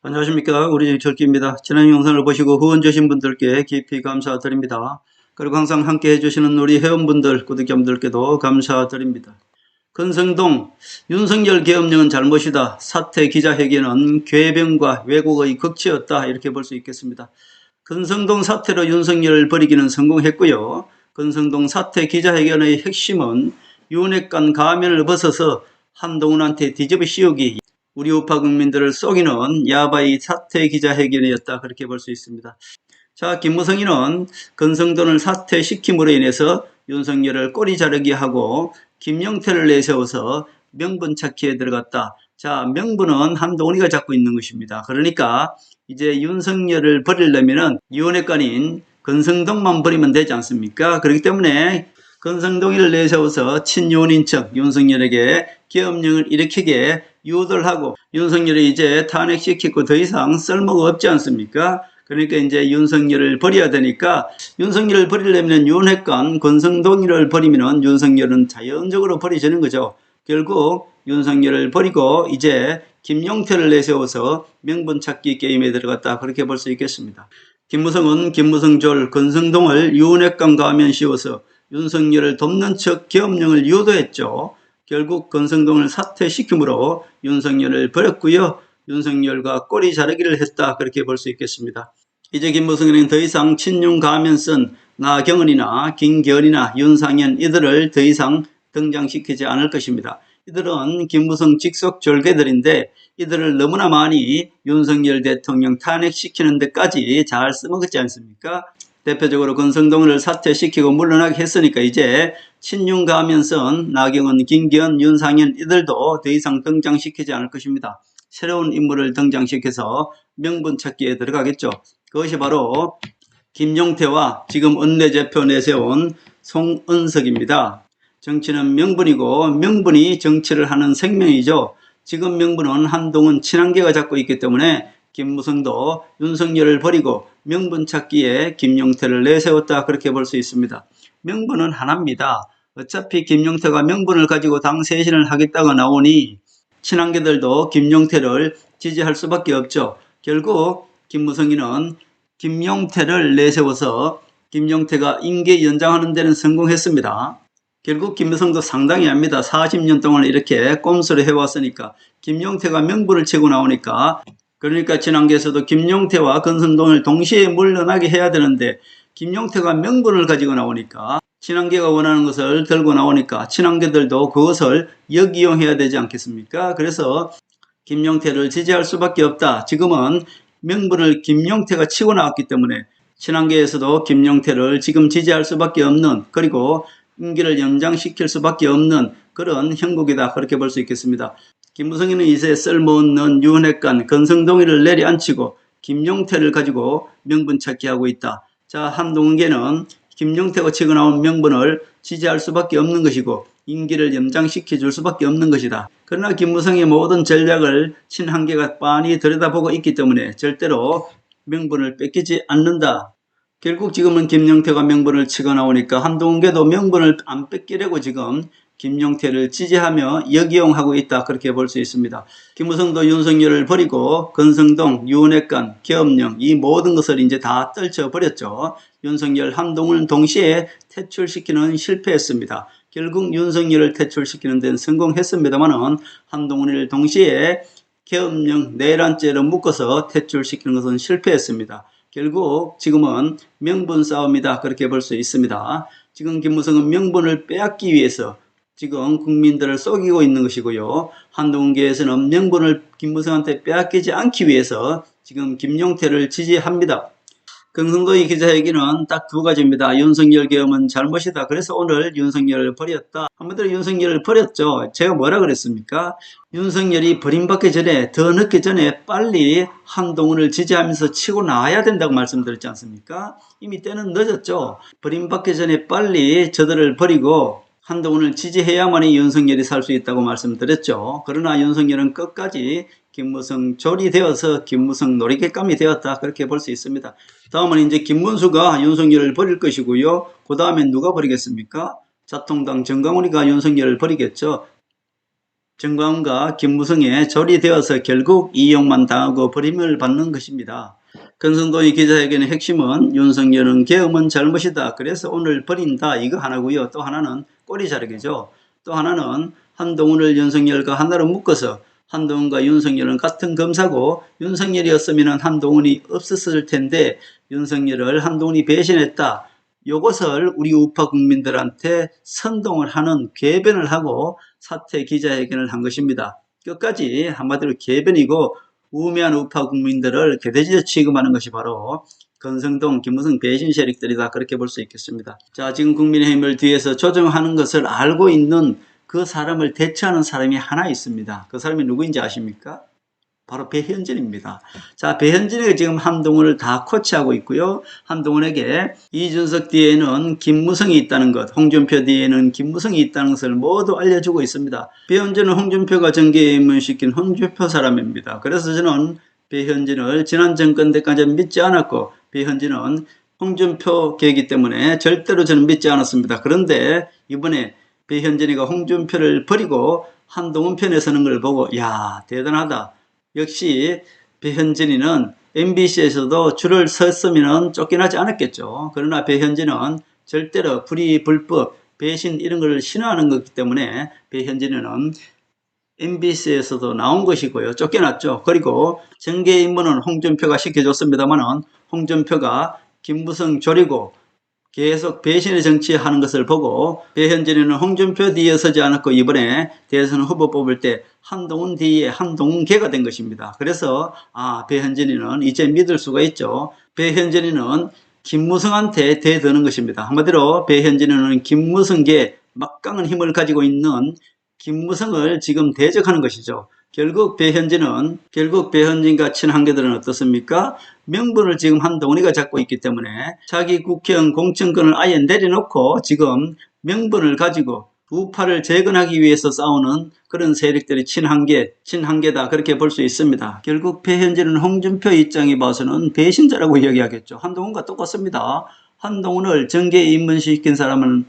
안녕하십니까. 우리 절기입니다. 지난 영상을 보시고 후원 주신 분들께 깊이 감사드립니다. 그리고 항상 함께 해주시는 우리 회원분들, 구독자분들께도 감사드립니다. 건성동 윤석열 계엄령은 잘못이다. 사퇴 기자회견은 궤변과 왜곡의 극치였다. 이렇게 볼 수 있겠습니다. 건성동 사태로 윤석열을 버리기는 성공했고요. 건성동 사태 기자회견의 핵심은 윤핵관 가면을 벗어서 한동훈한테 뒤집어 씌우기, 우리 우파 국민들을 속이는 야바이 사퇴 기자회견이었다. 그렇게 볼 수 있습니다. 자, 김무성이는 건성동을 사퇴시킴으로 인해서 윤석열을 꼬리 자르기 하고 김용태를 내세워서 명분 찾기에 들어갔다. 자, 명분은 한동훈이가 잡고 있는 것입니다. 그러니까 이제 윤석열을 버리려면은 윤핵관인 건성동만 버리면 되지 않습니까? 그렇기 때문에 건성동이를 내세워서 친윤인 척 윤석열에게 계엄령을 일으키게 유도를 하고 윤석열이 이제 탄핵시키고 더 이상 쓸모가 없지 않습니까? 그러니까 이제 윤석열을 버려야 되니까 윤석열을 버리려면 윤핵관 건성동이를 버리면 윤석열은 자연적으로 버려지는 거죠. 결국 윤석열을 버리고 이제 김용태를 내세워서 명분 찾기 게임에 들어갔다. 그렇게 볼 수 있겠습니다. 김무성은 김무성졸 건성동을 윤핵관 가면 씌워서 윤석열을 돕는 척 계엄령을 유도했죠. 결국 건성동을 사퇴시키므로 윤석열을 버렸고요. 윤석열과 꼬리 자르기를 했다. 그렇게 볼 수 있겠습니다. 이제 김무성은 더 이상 친윤 가면 쓴 나경원이나 김계현이나 윤상현 이들을 더 이상 등장시키지 않을 것입니다. 이들은 김무성 직속 졸개들인데 이들을 너무나 많이 윤석열 대통령 탄핵시키는 데까지 잘 써먹었지 않습니까? 대표적으로 건성동을 사퇴시키고 물러나게 했으니까 이제 친윤 가면 쓴 나경원, 김기현, 윤상현 이들도 더 이상 등장시키지 않을 것입니다. 새로운 인물을 등장시켜서 명분 찾기에 들어가겠죠. 그것이 바로 김용태와 지금 원내대표 내세운 송은석입니다. 정치는 명분이고 명분이 정치를 하는 생명이죠. 지금 명분은 한동훈 친한계가 잡고 있기 때문에 김무성도 윤석열을 버리고 명분 찾기에 김용태를 내세웠다. 그렇게 볼 수 있습니다. 명분은 하나입니다. 어차피 김용태가 명분을 가지고 당 쇄신을 하겠다고 나오니 친한계들도 김용태를 지지할 수밖에 없죠. 결국 김무성이는 김용태를 내세워서 김용태가 임기 연장하는 데는 성공했습니다. 결국 김무성도 상당히 합니다. 40년 동안 이렇게 꼼수를 해왔으니까 김용태가 명분을 치고 나오니까 그러니까 친한계에서도 김용태와 건성동을 동시에 물러나게 해야 되는데 김용태가 명분을 가지고 나오니까 친한계가 원하는 것을 들고 나오니까 친한계들도 그것을 역이용해야 되지 않겠습니까? 그래서 김용태를 지지할 수밖에 없다. 지금은 명분을 김용태가 치고 나왔기 때문에 친한계에서도 김용태를 지금 지지할 수밖에 없는, 그리고 임기를 연장시킬 수밖에 없는 그런 형국이다. 그렇게 볼 수 있겠습니다. 김무성이는 이제 쓸모없는 윤핵관 건성동이를 내려앉히고 김용태를 가지고 명분 찾기하고 있다. 자, 한동훈계는 김용태가 치고 나온 명분을 지지할 수밖에 없는 것이고 임기를 연장시켜 줄 수밖에 없는 것이다. 그러나 김무성의 모든 전략을 친한계가 빤히 들여다보고 있기 때문에 절대로 명분을 뺏기지 않는다. 결국 지금은 김용태가 명분을 치고 나오니까 한동훈계도 명분을 안 뺏기려고 지금 김용태를 지지하며 역이용하고 있다. 그렇게 볼 수 있습니다. 김무성도 윤석열을 버리고 건성동, 윤핵관, 계엄령 이 모든 것을 이제 다 떨쳐버렸죠. 윤석열, 한동훈을 동시에 퇴출시키는 실패했습니다. 결국 윤석열을 퇴출시키는 데는 성공했습니다만은 한동훈을 동시에 계엄령 내란죄로 묶어서 퇴출시키는 것은 실패했습니다. 결국 지금은 명분 싸움이다. 그렇게 볼 수 있습니다. 지금 김무성은 명분을 빼앗기 위해서 지금 국민들을 속이고 있는 것이고요. 한동훈계에서는 명분을 김무성한테 빼앗기지 않기 위해서 지금 김용태를 지지합니다. 경성도의 기자회견은 딱 두 가지입니다. 윤석열 계엄은 잘못이다. 그래서 오늘 윤석열을 버렸다. 한마디로 윤석열을 버렸죠. 제가 뭐라 그랬습니까? 윤석열이 버림받기 전에, 더 늦기 전에 빨리 한동훈을 지지하면서 치고 나와야 된다고 말씀드렸지 않습니까? 이미 때는 늦었죠. 버림받기 전에 빨리 저들을 버리고 한동훈을 지지해야만이 윤석열이 살 수 있다고 말씀드렸죠. 그러나 윤석열은 끝까지 김무성 졸이 되어서 김무성 놀이개감이 되었다. 그렇게 볼 수 있습니다. 다음은 이제 김문수가 윤석열을 버릴 것이고요. 그 다음에 누가 버리겠습니까? 자통당 정강훈이가 윤석열을 버리겠죠. 정광훈과 김무성에 조리되어서 결국 이용만 당하고 버림을 받는 것입니다. 권성동의 기자회견의 핵심은 윤석열은 계엄은 잘못이다. 그래서 오늘 버린다. 이거 하나고요. 또 하나는 꼬리 자르기죠. 또 하나는 한동훈을 윤석열과 하나로 묶어서 한동훈과 윤석열은 같은 검사고 윤석열이었으면 한동훈이 없었을 텐데 윤석열을 한동훈이 배신했다. 요것을 우리 우파 국민들한테 선동을 하는 궤변을 하고 사퇴 기자회견을 한 것입니다. 끝까지 한마디로 궤변이고 우매한 우파 국민들을 개돼지로 취급하는 것이 바로 권성동, 김무성 배신 세력들이다. 그렇게 볼 수 있겠습니다. 자, 지금 국민의힘을 뒤에서 조정하는 것을 알고 있는 그 사람을 대처하는 사람이 하나 있습니다. 그 사람이 누구인지 아십니까? 바로 배현진입니다. 자, 배현진이 지금 한동훈을 다 코치하고 있고요. 한동훈에게 이준석 뒤에는 김무성이 있다는 것, 홍준표 뒤에는 김무성이 있다는 것을 모두 알려주고 있습니다. 배현진은 홍준표가 정계에 입문시킨 홍준표 사람입니다. 그래서 저는 배현진을 지난 정권 때까지 믿지 않았고 배현진은 홍준표 계기 때문에 절대로 저는 믿지 않았습니다. 그런데 이번에 배현진이가 홍준표를 버리고 한동훈 편에 서는 걸 보고 야, 대단하다. 역시 배현진이는 MBC에서도 줄을 섰으면 쫓겨나지 않았겠죠. 그러나 배현진은 절대로 불의, 불법, 배신 이런 걸 싫어하는 거기 때문에 배현진이는 MBC에서도 나온 것이고요. 쫓겨났죠. 그리고 정계 임무는 홍준표가 시켜줬습니다만은 홍준표가 김무성 조리고 계속 배신의 정치하는 것을 보고 배현진이는 홍준표 뒤에 서지 않았고 이번에 대선 후보 뽑을 때 한동훈 뒤에 한동훈계가 된 것입니다. 그래서 배현진이는 이제 믿을 수가 있죠. 배현진이는 김무성한테 대드는 것입니다. 한마디로 배현진이는 김무성계 막강한 힘을 가지고 있는 김무성을 지금 대적하는 것이죠. 결국 배현진과 친한계들은 어떻습니까? 명분을 지금 한동훈이가 잡고 있기 때문에 자기 국회의원 공천권을 아예 내려놓고 지금 명분을 가지고 우파를 재건하기 위해서 싸우는 그런 세력들이 친한계다 그렇게 볼 수 있습니다. 결국 배현진은 홍준표 입장에 봐서는 배신자라고 이야기하겠죠. 한동훈과 똑같습니다. 한동훈을 정계에 입문시킨 사람은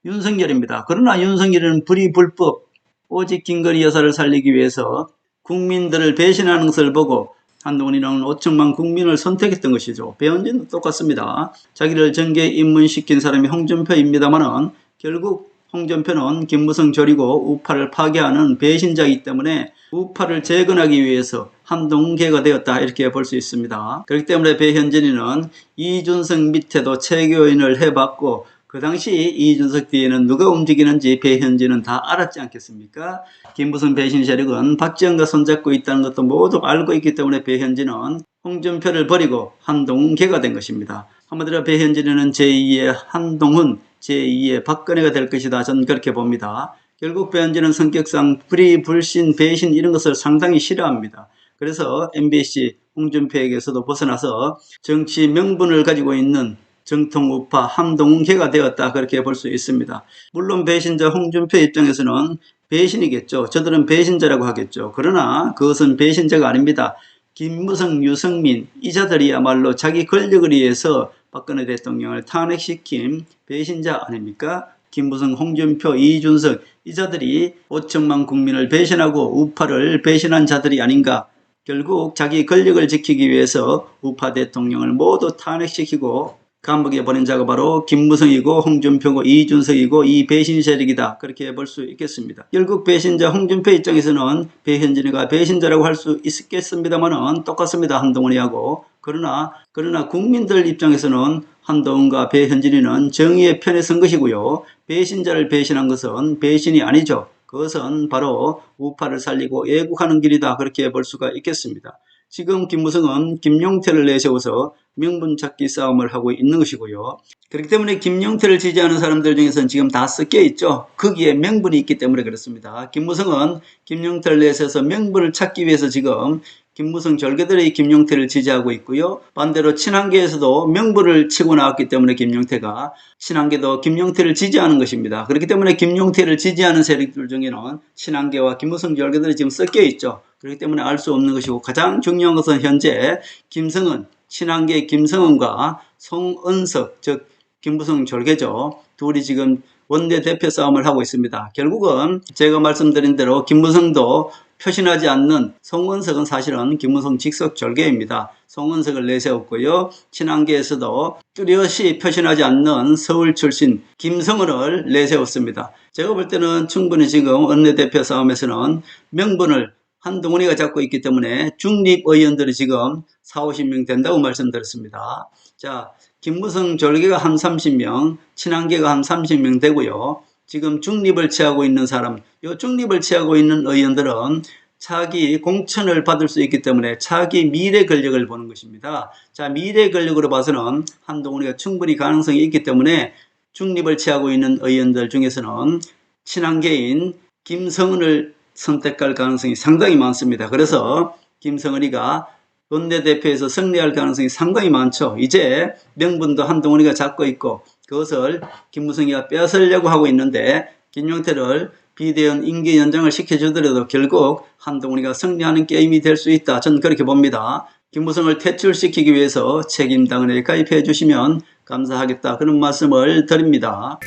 윤석열입니다. 그러나 윤석열은 불의불법 오직 김건희 여사를 살리기 위해서 국민들을 배신하는 것을 보고 한동훈이는 5천만 국민을 선택했던 것이죠. 배현진도 똑같습니다. 자기를 정계에 입문시킨 사람이 홍준표입니다만은 결국 홍준표는 김무성 조리고 우파를 파괴하는 배신자이기 때문에 우파를 재건하기 위해서 한동훈계가 되었다 이렇게 볼 수 있습니다. 그렇기 때문에 배현진이는 이준석 밑에도 최고인을 해봤고 그 당시 이준석 뒤에는 누가 움직이는지 배현진은 다 알았지 않겠습니까? 김무성 배신 세력은 박지원과 손잡고 있다는 것도 모두 알고 있기 때문에 배현진은 홍준표를 버리고 한동훈계가 된 것입니다. 한마디로 배현진은 제2의 한동훈, 제2의 박근혜가 될 것이다. 저는 그렇게 봅니다. 결국 배현진은 성격상 불의, 불신, 배신 이런 것을 상당히 싫어합니다. 그래서 MBC 홍준표에게서도 벗어나서 정치 명분을 가지고 있는 정통 우파 한동훈계가 되었다 그렇게 볼 수 있습니다. 물론 배신자 홍준표 입장에서는 배신이겠죠. 저들은 배신자라고 하겠죠. 그러나 그것은 배신자가 아닙니다. 김무성, 유승민 이자들이야말로 자기 권력을 위해서 박근혜 대통령을 탄핵시킨 배신자 아닙니까? 김무성, 홍준표, 이준석 이자들이 5천만 국민을 배신하고 우파를 배신한 자들이 아닌가. 결국 자기 권력을 지키기 위해서 우파 대통령을 모두 탄핵시키고 감옥에 보낸 자가 바로 김무성이고 홍준표고 이준석이고 이 배신 세력이다. 그렇게 볼 수 있겠습니다. 결국 배신자 홍준표 입장에서는 배현진이가 배신자라고 할 수 있겠습니다만은 똑같습니다. 한동훈이하고. 그러나 국민들 입장에서는 한동훈과 배현진이는 정의의 편에 선 것이고요. 배신자를 배신한 것은 배신이 아니죠. 그것은 바로 우파를 살리고 애국하는 길이다. 그렇게 볼 수가 있겠습니다. 지금 김무성은 김용태를 내세워서 명분 찾기 싸움을 하고 있는 것이고요. 그렇기 때문에 김용태를 지지하는 사람들 중에서는 지금 다 섞여 있죠. 거기에 명분이 있기 때문에 그렇습니다. 김무성은 김용태를 내세워서 명분을 찾기 위해서 지금 김무성 절개들의 김용태를 지지하고 있고요. 반대로 친한계에서도 명분을 치고 나왔기 때문에 김용태가 친한계도 김용태를 지지하는 것입니다. 그렇기 때문에 김용태를 지지하는 세력들 중에는 친한계와 김무성 절개들이 지금 섞여 있죠. 그렇기 때문에 알 수 없는 것이고 가장 중요한 것은 현재 김성은 친한계 김성은과 송은석 즉 김무성 졸개죠. 둘이 지금 원내대표 싸움을 하고 있습니다. 결국은 제가 말씀드린 대로 김무성도 표신하지 않는 송원석은 사실은 김무성 직속 졸개입니다. 송원석을 내세웠고요. 친한계에서도 뚜렷이 표신하지 않는 서울 출신 김성은을 내세웠습니다. 제가 볼 때는 충분히 지금 원내대표 싸움에서는 명분을 한동훈이가 잡고 있기 때문에 중립 의원들이 지금 40~50명 된다고 말씀드렸습니다. 자, 김무성 졸개가 한 30명, 친한계가 한 30명 되고요. 지금 중립을 취하고 있는 사람, 이 중립을 취하고 있는 의원들은 차기 공천을 받을 수 있기 때문에 차기 미래 권력을 보는 것입니다. 자, 미래 권력으로 봐서는 한동훈이가 충분히 가능성이 있기 때문에 중립을 취하고 있는 의원들 중에서는 친한계인 김성은을 선택할 가능성이 상당히 많습니다. 그래서 김성은이가 원내대표에서 승리할 가능성이 상당히 많죠. 이제 명분도 한동훈이가 잡고 있고 그것을 김무성이가 빼앗으려고 하고 있는데 김용태를 비대위원 임기 연장을 시켜주더라도 결국 한동훈이가 승리하는 게임이 될 수 있다. 저는 그렇게 봅니다. 김무성을 퇴출시키기 위해서 책임당원에 가입해 주시면 감사하겠다. 그런 말씀을 드립니다.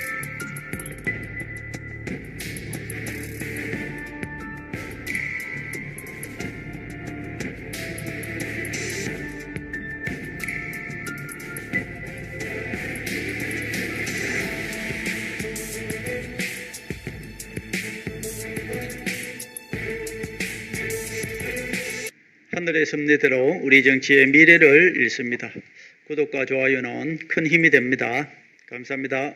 하늘의 섭리대로 우리 정치의 미래를 읽습니다. 구독과 좋아요는 큰 힘이 됩니다. 감사합니다.